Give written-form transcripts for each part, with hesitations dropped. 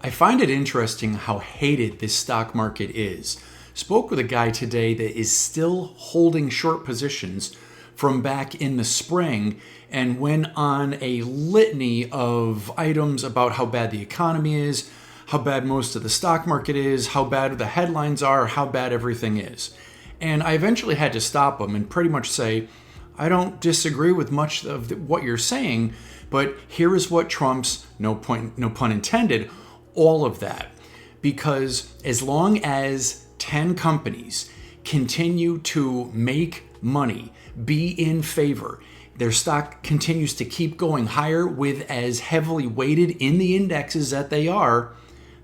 I find it interesting how hated this stock market is. Spoke with a guy today that is still holding short positions from back in the spring and went on a litany of items about how bad the economy is, how bad most of the stock market is, how bad the headlines are, how bad everything is. And I eventually had to stop him and pretty much say, I don't disagree with much of what you're saying, but here is what trumps, no pun intended, all of that. Because as long as 10 companies continue to make money, be in favor, their stock continues to keep going higher with as heavily weighted in the indexes that they are,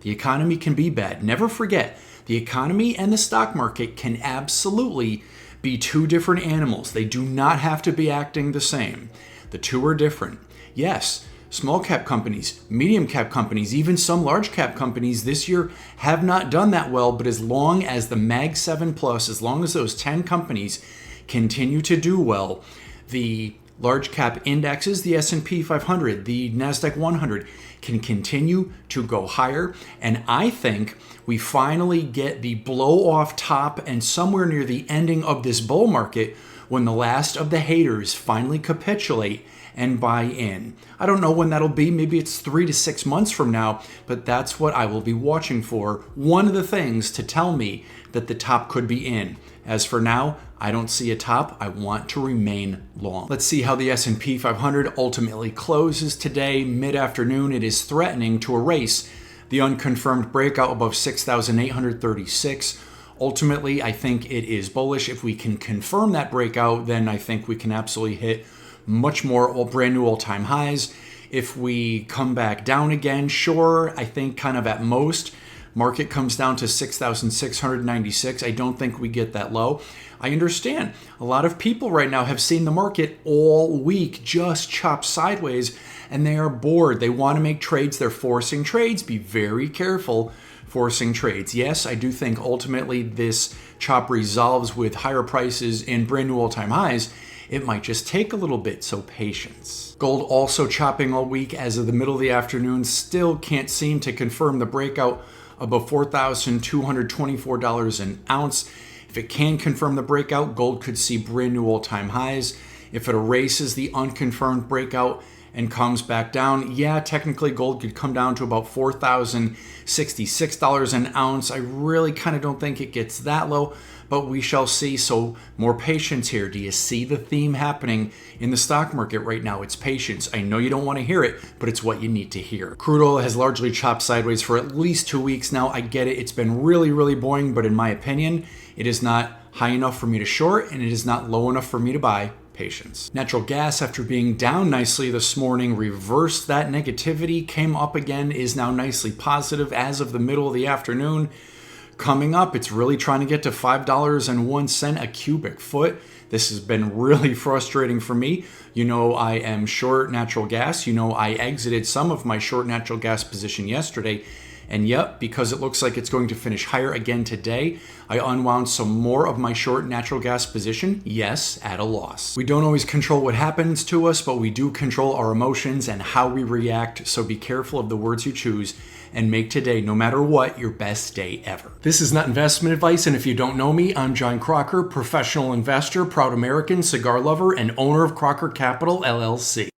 the economy can be bad. Never forget, the economy and the stock market can absolutely be two different animals. They do not have to be acting the same. The two are different. Yes, small cap companies, medium cap companies, even some large cap companies this year have not done that well, but as long as the Mag 7 Plus, as long as those 10 companies continue to do well, the large cap indexes, the S&P 500, the NASDAQ 100 can continue to go higher. And I think we finally get the blow off top and somewhere near the ending of this bull market when the last of the haters finally capitulate and buy in. I don't know when that'll be. Maybe it's 3 to 6 months from now, but that's what I will be watching for. One of the things to tell me that the top could be in. As for now, I don't see a top. I want to remain long. Let's see how the S&P 500 ultimately closes today. Mid-afternoon, it is threatening to erase the unconfirmed breakout above 6,836. Ultimately, I think it is bullish. If we can confirm that breakout, then I think we can absolutely hit much more brand new all-time highs. If we come back down again, sure, I think kind of at most, market comes down to 6,696. I don't think we get that low. I understand. A lot of people right now have seen the market all week just chop sideways and they are bored. They want to make trades. They're forcing trades. Be very careful forcing trades. Yes, I do think ultimately this chop resolves with higher prices and brand new all-time highs. It might just take a little bit, so patience. Gold also chopping all week as of the middle of the afternoon. Still can't seem to confirm the breakout above $4,224 an ounce. If it can confirm the breakout, gold could see brand new all-time highs. If it erases the unconfirmed breakout and comes back down, yeah, technically gold could come down to about $4,066 an ounce. I really kind of don't think it gets that low, but we shall see. So more patience here. Do you see the theme happening in the stock market right now? It's patience. I know you don't want to hear it, but it's what you need to hear. Crude oil has largely chopped sideways for at least 2 weeks now. I get it. It's been really, really boring, but in my opinion, it is not high enough for me to short and it is not low enough for me to buy. Patience. Natural gas, after being down nicely this morning, reversed that negativity, came up again, is now nicely positive as of the middle of the afternoon. Coming up, it's really trying to get to $5.01 a cubic foot. This has been really frustrating for me. You know, I am short natural gas. You know, I exited some of my short natural gas position yesterday. And yep, because it looks like it's going to finish higher again today, I unwound some more of my short natural gas position, yes, at a loss. We don't always control what happens to us, but we do control our emotions and how we react, so be careful of the words you choose and make today, no matter what, your best day ever. This is not investment advice, and if you don't know me, I'm John Crocker, professional investor, proud American, cigar lover, and owner of Crocker Capital, LLC.